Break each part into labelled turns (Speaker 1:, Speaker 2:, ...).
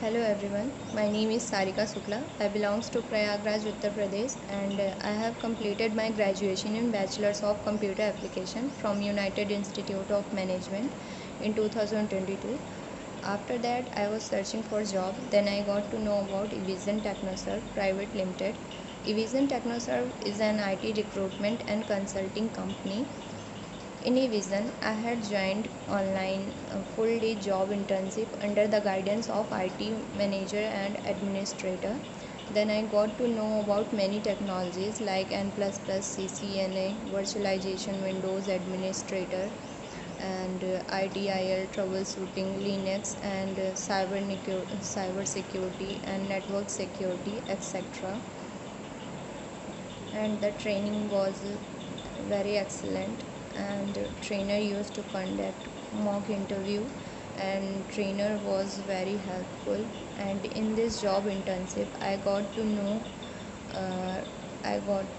Speaker 1: Hello everyone, my name is Sarika Shukla. I belongs to Prayagraj, Uttarpradesh, and I have completed my graduation in Bachelor's of Computer Application from United Institute of Management in 2022. After that, I was searching for job. Then I got to know about Evision Technoserve Private Limited. Evision Technoserve is an IT recruitment and consulting company. In a vision, I had joined online a full-day job internship under the guidance of IT manager and administrator. Then I got to know about many technologies like N++, CCNA, virtualization, Windows administrator, and IDIL troubleshooting, Linux, and cyber security and network security, etc. And the training was very excellent, and trainer used to conduct mock interview, and trainer was very helpful. And in this job internship uh, I got to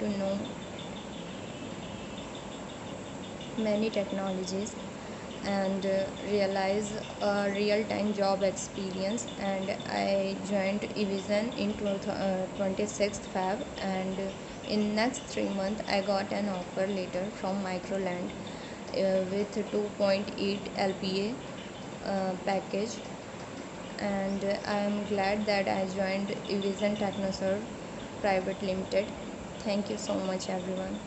Speaker 1: know many technologies and realize a real-time job experience. And I joined Evision in 26th Feb, and in next 3 months I got an offer later from Microland with 2.8 LPA package, and I am glad that I joined Evision Technoserve Private Limited. Thank you so much everyone.